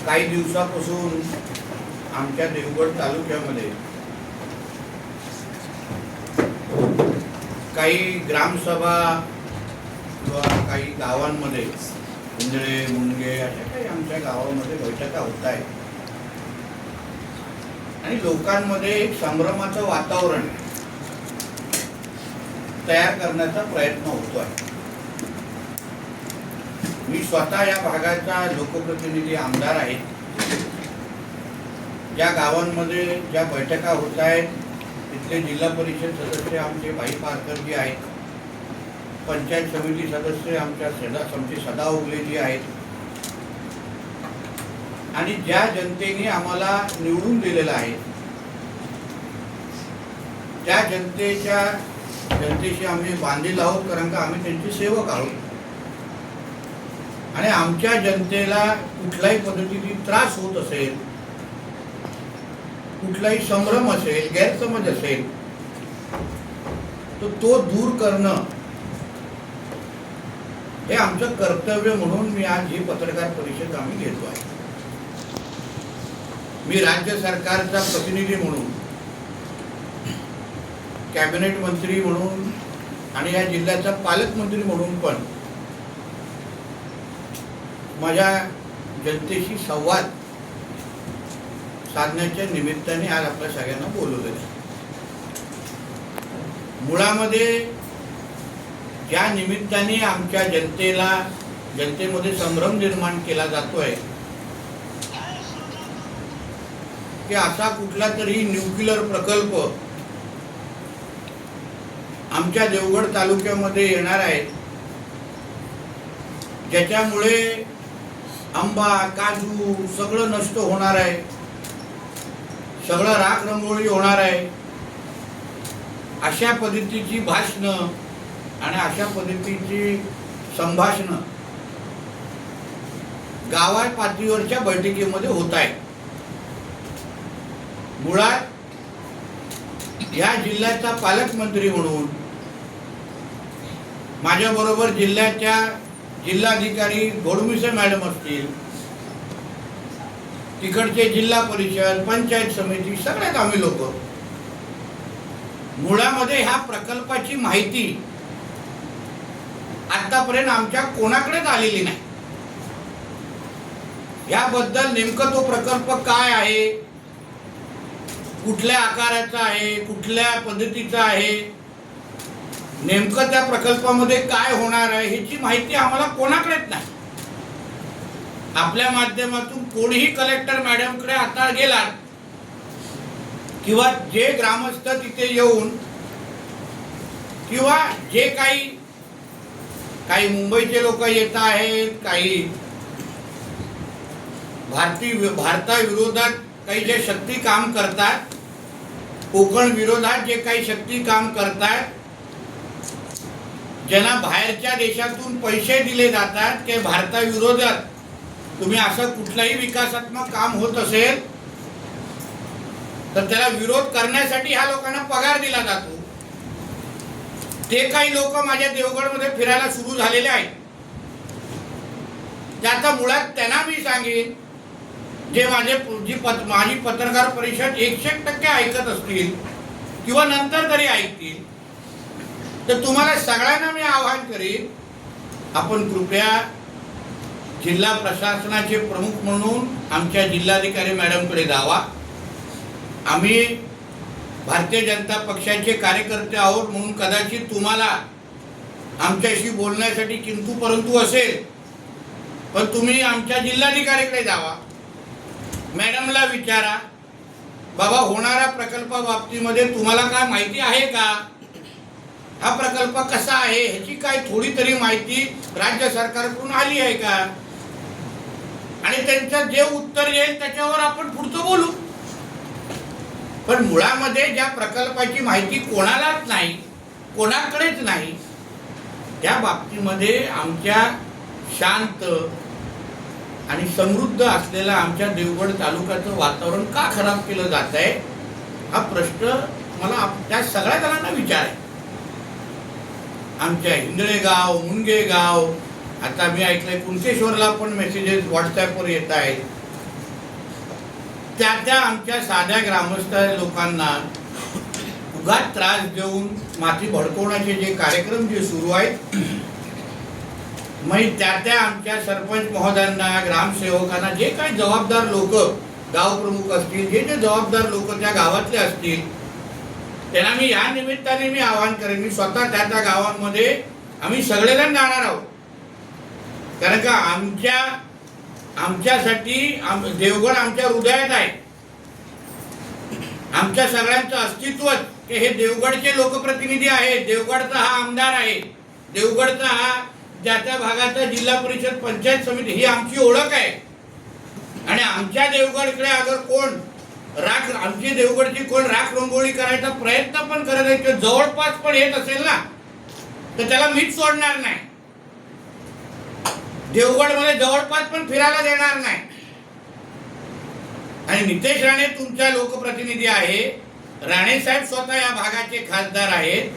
काही दिवसापासून आमच्या देवगड तालुक्यामध्ये काही ग्रामसभा किंवा काही गावांमध्ये इंजळे मुंडगे अशा काही आमच्या गावामध्ये बैठका होत आहेत आणि लोकांमध्ये एक संभ्रमाचं वातावरण तयार करण्याचा प्रयत्न होतो आहे। मी स्वतः या भागाचा लोकप्रतिनिधी आमदार आहे। ज्या गावांमध्ये ज्या बैठका होत आहेत तिथले जिल्हा परिषद सदस्य आमचे भाई पारकरजी आहेत, पंचायत समिती सदस्य आमच्या सदा उगलेजी आहेत आणि ज्या जनतेने आम्हाला निवडून दिलेलं आहे त्या जनतेशी आम्ही बांधील आहोत, कारण का आम्ही त्यांचे सेवक आहोत आणि आमच्या जनतेला कुठल्याही पद्धतीने त्रास होत असेल, कुठलाही संभ्रम असेल, गैरसमज असेल तर तो दूर करणं हे आमचं कर्तव्य म्हणून मी आज ही पत्रकार परिषद आम्ही घेतो आहे। मी राज्य सरकारचा प्रतिनिधी म्हणून, कॅबिनेट मंत्री म्हणून आणि या जिल्ह्याचा पालकमंत्री म्हणून पण माझ्या जनतेशी संवाद साधण्याच्या निमित्ताने आज आपल्या सगळ्यांना बोलवलेलं आहे। मुळामध्ये ज्या निमित्ताने आमच्या जनतेमध्ये संभ्रम निर्माण केला जातोय की असा कुठला तरी न्यूक्लिअर प्रकल्प आमच्या देवगड तालुक्यामध्ये येणार आहे ज्याच्यामुळे आंबा काजू सगळं नष्ट होणार आहे, सगळं राख रंगोळी होणार आहे, अशा पद्धतीची भाषणं आणि अशा पद्धतीची संभाषणं गावात पातळीवरच्या बैठकीमध्ये होत आहे। मुळात या जिल्ह्याचा पालकमंत्री म्हणून माझ्या बरोबर जिल्ह्याच्या जिल्हाधिकारी घोडमिसे मॅडम असतील, तिकडचे जिल्हा परिषद पंचायत समिती सगळ्यात आम्ही लोक मुळामध्ये ह्या प्रकल्पाची माहिती आतापर्यंत आमच्या कोणाकडेच आलेली नाही। याबद्दल नेमकं तो प्रकल्प काय आहे, कुठल्या आकाराचा आहे, कुठल्या पद्धतीचा आहे, नेमकं त्या प्रकल्पामध्ये काय होणार आहे ह्याची माहिती आम्हाला कोणाकडेच नाही। आपल्या माध्यमातून कोणीही कलेक्टर मॅडमकडे आता गेला किंवा जे ग्रामस्थ तिथे येऊन किंवा जे काही मुंबईचे लोक येत आहेत, काही भारताविरोधात काही जे शक्ती काम करतात, कोकण विरोधात जे काही शक्ती काम करतात, ज्यांना बाहेरच्या देशातून पैसे दिले जातात की भारताविरोधात तुम्ही असं कुठलाही विकासात्मक काम होत असेल तर त्याला विरोध करण्यासाठी ह्या लोकांना पगार दिला जातो। ते काही लोक माझ्या देवगडमध्ये फिरायला सुरू झालेले आहेत। त्याचा मुळात त्यांना मी सांगेन, जे माझी पत्रकार परिषद 100% ऐकत असतील किंवा नंतर तरी ऐकतील, तर तुम्हाला सगळ्यांना मी आवाहन करीन, आपण कृपया जिल्हा प्रशासनाचे प्रमुख म्हणून आमच्या जिल्हाधिकारी मॅडमकडे जावा। आम्ही भारतीय जनता पक्षाचे कार्यकर्ते आहोत म्हणून कदाचित तुम्हाला आमच्याशी बोलण्यासाठी किंतु परंतु असेल, पण तुम्ही आमच्या जिल्हाधिकारीकडे जावा, मॅडमला विचारा, बाबा होणाऱ्या प्रकल्पाबाबतीमध्ये तुम्हाला काय माहिती आहे का, हा प्रकल्प कसा आहे ह्याची काय थोडी तरी माहिती राज्य सरकारकडून आली आहे का, आणि त्यांचं जे उत्तर येईल त्याच्यावर आपण पुढचं बोलू। पण मुळामध्ये ज्या प्रकल्पाची माहिती कोणालाच नाही, कोणाकडेच नाही, त्या बाबतीमध्ये आमच्या शांत आणि समृद्ध असलेला आमच्या देवगड तालुक्याचं वातावरण का खराब केलं जात आहे हा प्रश्न मला त्या सगळ्या जणांना विचारायचा। आमच्या हिंदळेगाव, मुनगेगाव, आता मी ऐकलंय कुणकेश्वरला पण मेसेजेस व्हॉट्सॲपवर येत आहेत त्या आमच्या साध्या ग्रामस्थ लोकांना उगाच त्रास देऊन माती भडकवण्याचे जे कार्यक्रम जे सुरू आहेत, मग त्या आमच्या सरपंच महोदयांना, ग्रामसेवकांना, जे काही जबाबदार लोक, गाव प्रमुख असतील, जे जबाबदार लोक त्या गावातले असतील, त्यांना मी या निमित्ताने मी आवाहन करेन. मी स्वतः त्या गावांमध्ये आम्ही सगळेजण जाणार आहोत. कारण का आमच्यासाठी देवगड आमच्या हृदयात आहे. आमच्या सगळ्यांचं अस्तित्व हे देवगडचे लोकप्रतिनिधी आहेत. देवगडचा हा आमदार आहे. देवगडचा हा त्या भागाचा जिल्हा परिषद पंचायत समिती ही आमची ओळख आहे. आणि आमच्या देवगडकडे अगर कोण आमची देवगडची कोण राख रंगोळी करायचा प्रयत्न पण करत आहे किंवा जवळपास पण येत असेल ना, तर त्याला मीच सोडणार नाही. देवगडमध्ये जवळपास पण फिरायला देणार नाही. आणि नितेश राणे तुमच्या लोकप्रतिनिधी आहे. राणे साहेब स्वतः या भागाचे खासदार आहेत.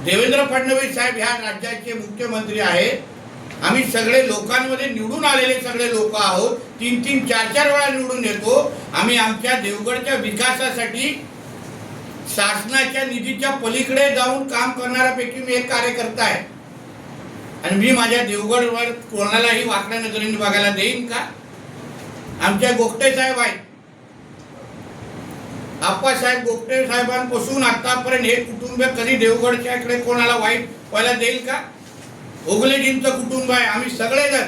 देवेंद्र फडणवीस साहेब ह्या राज्याचे मुख्यमंत्री आहेत. आम्ही सगळे लोकांमध्ये निवडून आलेले सगळे लोक आहोत. 3-3, 4-4 वेळा निवडून येतो. आम्ही आमच्या देवगडच्या विकासासाठी शासनाच्या निधीच्या पलीकडे जाऊन काम करणाऱ्यापैकी मी एक कार्यकर्ता आहे. आणि मी माझ्या देवगडवर कोणालाही वाकड्या नजरेने बघायला देईन का? आमच्या गोगटे साहेब आहेत. आप्पासाहेब गोगटे साहेबांपासून आतापर्यंत हे कुटुंब कधी देवगडच्या इकडे कोणाला वाईट व्हायला देईल का? ओगलेजींचं कुटुंब आहे. आम्ही सगळेजण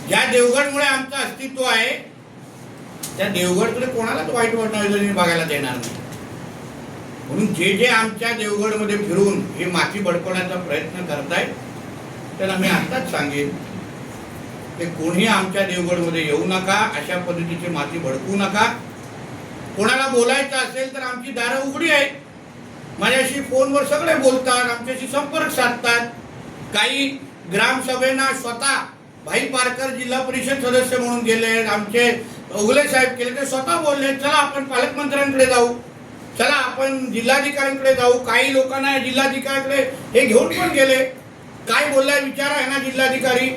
ज्या देवगडमुळे आमचं अस्तित्व आहे त्या देवगडकडे कोणालाच वाईट नजरेने बघायला देणार नाही. म्हणून जे आमच्या देवगडमध्ये फिरून ही माती भडकवण्याचा प्रयत्न करतायत त्यांना मी आताच सांगेन की कोणी आमच्या देवगडमध्ये येऊ नका. अशा पद्धतीची माती भडकवू नका. कोणाला बोलायचं असेल तर आमची दारं उघडी आहेत. माझ्याशी फोनवर सगळे बोलतात, आमच्याशी संपर्क साधतात. काही ग्रामसभेना स्वतः भाई पारकर जिल्हा परिषद सदस्य म्हणून गेले, आमचे ओगले साहेब केले, ते स्वतः बोलले चला आपण पालकमंत्र्यांकडे जाऊ, चला आपण जिल्हाधिकाऱ्यांकडे जाऊ. काही लोकांना जिल्हाधिकाऱ्यांकडे हे घेऊन पण गेले. काय बोललाय विचारा आहे ना जिल्हाधिकारी,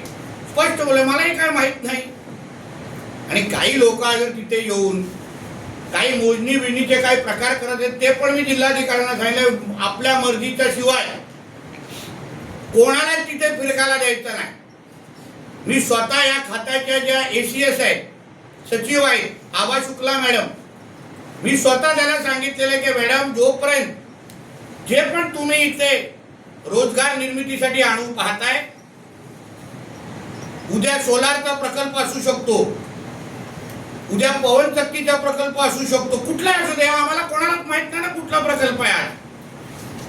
स्पष्ट बोलले मलाही काय माहित नाही. आणि काही लोक अगर तिथे येऊन काही मोजणी बिजणीचे काही प्रकार करत आहेत ते पण मी जिल्हाधिकाऱ्यांना सांगितलं आपल्या मर्जीच्या शिवाय कोणाला तिथे फिरकायला द्यायचं नाही. मी स्वतः या खात्याच्या ज्या ACS आहेत, सचिव आहेत, आबा शुक्ला मॅडम, मी स्वतः त्याला सांगितलेलं की मॅडम जोपर्यंत जे पण तुम्ही इथे रोजगार निर्मितीसाठी आणू पाहताय, उद्या सोलारचा प्रकल्प असू शकतो, उद्या पवन चक्कीचा प्रकल्प असू शकतो, कुठला असू दे, आम्हाला कोणालाच माहित नाही ना कुठला प्रकल्प आहे.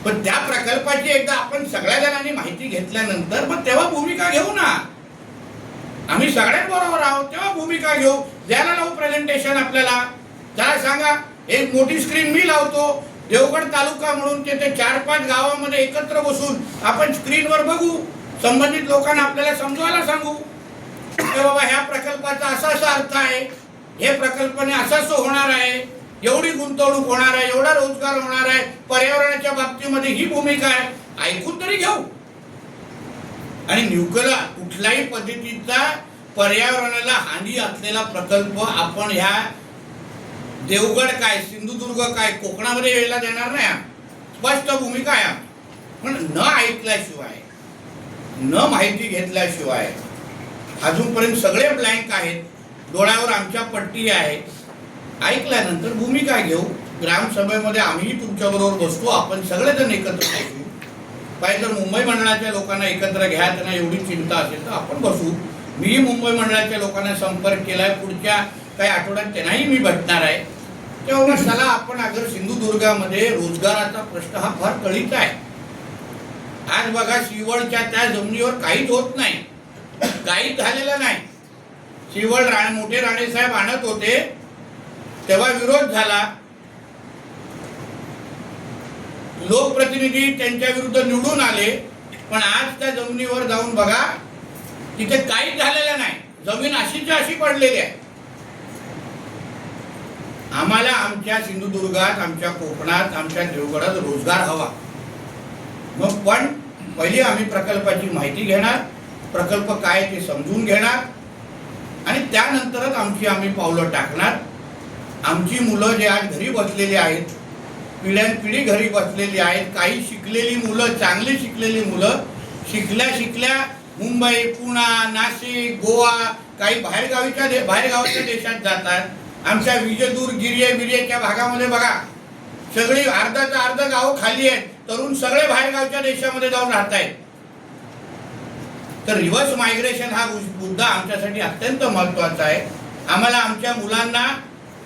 पण त्या प्रकल्पाची एकदा आपण सगळ्या जणांनी माहिती घेतल्यानंतर मग तेव्हा भूमिका घेऊ ना. आम्ही सगळ्यात बरोबर आहोत तेव्हा भूमिका घेऊ. द्यायला लावू प्रेझेंटेशन आपल्याला. त्याला सांगा एक मोठी स्क्रीन मी लावतो देवगड तालुका म्हणून, ते 4-5 गावामध्ये एकत्र बसून आपण स्क्रीनवर बघू, संबंधित लोकांना आपल्याला समजवायला सांगू की बाबा ह्या प्रकल्पाचा असा अर्थ आहे, हे प्रकल्पाने असं होणार आहे, एवढी गुंतवणूक होणार आहे, एवढा रोजगार होणार आहे, पर्यावरणाच्या बाबतीमध्ये ही भूमिका आहे. ऐकून तरी घेऊ. आणि न्यूक्लियर कुठल्याही पद्धतीचा पर्यावरणाला हानी असलेला प्रकल्प आपण ह्या देवगड काय, सिंधुदुर्ग काय, कोकणामध्ये यायला देणार नाही. स्पष्ट भूमिका आहे. पण न ऐकल्याशिवाय, न माहिती घेतल्याशिवाय अजूनपर्यंत सगळे ब्लँक आहेत. डोळ्यावर आमच्या पट्टी आहे. ऐकल्यानंतर भूमिका घेऊ. ग्रामसभेमध्ये आम्हीही तुमच्याबरोबर बसतो, आपण सगळेजण एकत्र बसू. पाहिजे तर मुंबई मंडळाच्या लोकांना एकत्र घ्या, त्यांना एवढी चिंता असेल तर आपण बसू. मीही मुंबई मंडळाच्या लोकांना संपर्क केलाय. पुढच्या काही आठवड्यात त्यांनाही मी भेटणार आहे. तेव्हा चला आपण अगर सिंधुदुर्गामध्ये रोजगाराचा प्रश्न हा फार कळीचा आहे. आज बघा शिवळच्या त्या जमिनीवर काहीच होत नाही, काहीच झालेलं नाही. शिवळ मोठे राणे साहेब आणत होते तेव्हा विरोध झाला. लोकप्रतिनिधी त्यांच्या विरुद्ध निवडून आले. पण आज त्या जमिनीवर जाऊन बघा तिथे काहीच झालेलं नाही. जमीन अशीच्या अशी पडलेली आहे. आम्हाला आमच्या सिंधुदुर्गात, आमच्या कोकणात, आमच्या देवगडात रोजगार हवा. मग पण पहिली आम्ही प्रकल्पाची माहिती घेणार, प्रकल्प काय ते समजून घेणार आणि त्यानंतरच आम्ही पावलं टाकणार. आमची मुलं जे आज घरी बसलेली आहेत, पिढ्यानपिढी घरी बसलेली आहेत, काही शिकलेली मुलं, चांगली शिकलेली मुलं शिकल्या मुंबई, पुणा, नाशिक, गोवा, काही बाहेरगावच्या देशात जातात. आमच्या विजयदूर गिरियेच्या भागामध्ये बघा, सगळी अर्धाचं अर्ध गावं खाली आहेत, तरुण सगळे बाहेरगावच्या देशामध्ये जाऊन राहत आहेत. तर रिव्हर्स मायग्रेशन हा मुद्दा आमच्यासाठी अत्यंत महत्त्वाचा आहे. आम्हाला आमच्या मुलांना,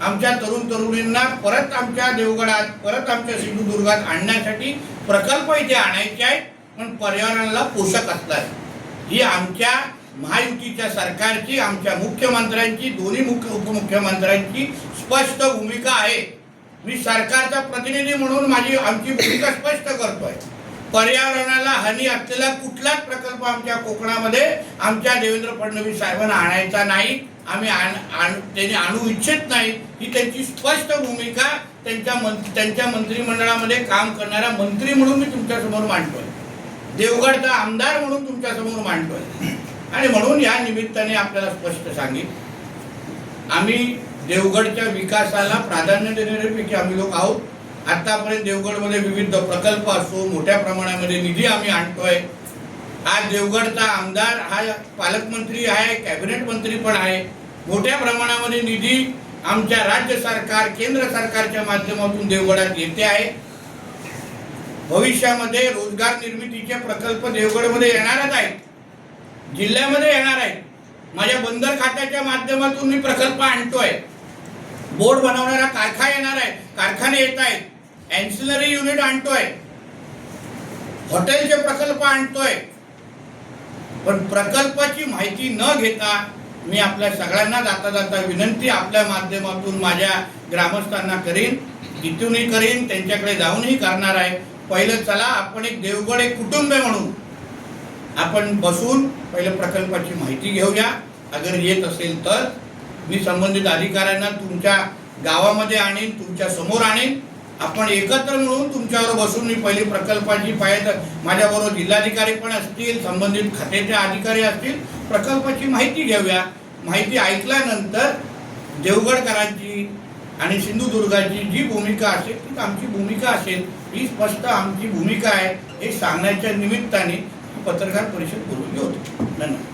आमच्या तरुणींना परत आमच्या देवगडात, परत आमच्या सिंधुदुर्गात आणण्यासाठी प्रकल्प इथे आणायचे आहेत, पण पर्यावरणाला पोषक असतात. ही आमच्या महायुतीच्या सरकारची, आमच्या मुख्यमंत्र्यांची, दोन्ही उपमुख्यमंत्र्यांची स्पष्ट भूमिका आहे. मी सरकारचा प्रतिनिधी म्हणून आमची भूमिका स्पष्ट करतोय. पर्यावरणाला हानी असलेला कुठलाच प्रकल्प आमच्या कोकणामध्ये आमच्या देवेंद्र फडणवीस साहेबांना आणायचा नाही. आम्ही त्यांनी आणू इच्छित नाही. ही त्यांची स्पष्ट भूमिका त्यांच्या मंत्रिमंडळामध्ये काम करणारा मंत्री म्हणून मी तुमच्यासमोर मांडतोय, देवगडचा आमदार म्हणून तुमच्यासमोर मांडतोय. आणि म्हणून या निमित्ताने आपल्याला स्पष्ट सांगेन, आम्ही देवगडच्या विकासाला प्राधान्य देणाऱ्यापैकी आम्ही लोक आहोत. आतापर्यंत देवगडमध्ये विविध प्रकल्प असो, मोठ्या प्रमाणामध्ये निधी आम्ही आणतोय. आज देवगडचा आमदार हा पालकमंत्री आहे, कॅबिनेट मंत्री पण आहे. मोठ्या प्रमाणामध्ये निधी आमच्या राज्य सरकार, केंद्र सरकारच्या माध्यमातून देवगडात येते आहे. भविष्यामध्ये रोजगार निर्मितीचे प्रकल्प देवगडमध्ये येणारच आहेत, जिल्ह्यामध्ये येणार आहेत. माझ्या बंदर खात्याच्या माध्यमातून मी प्रकल्प आणतोय. बोर्ड बनवणारा कारखाने येत आहेत. एन्सिलरी युनिट आणतोय, हॉटेलचे प्रकल्प आणतोय. पण प्रकल्पाची माहिती न घेता मी आपल्या सगळ्यांना जाता विनंती आपल्या माध्यमातून माझ्या ग्रामस्थांना करीन, इथूनही करीन, त्यांच्याकडे जाऊनही करणार आहे. पहिलं चला आपण एक देवगड एक कुटुंब म्हणून आपण बसून पहिलं प्रकल्पाची माहिती घेऊया. अगर येत असेल तर मी संबंधित अधिकाऱ्यांना तुमच्या गावामध्ये आणीन, तुमच्या समोर आणीन. आपण एकत्र मिळून तुमच्यावर बसून मी पहिली प्रकल्पाची माझ्याबरोबर जिल्हाधिकारी पण असतील, संबंधित खात्याचे अधिकारी असतील, प्रकल्पाची माहिती घेऊया. माहिती ऐकल्यानंतर देवगडकरांची आणि सिंधुदुर्गाची जी भूमिका असेल ती आमची भूमिका असेल, ही स्पष्ट आमची भूमिका आहे हे सांगण्याच्या निमित्ताने पत्रकार परिषद बोलवली होती. धन्यवाद.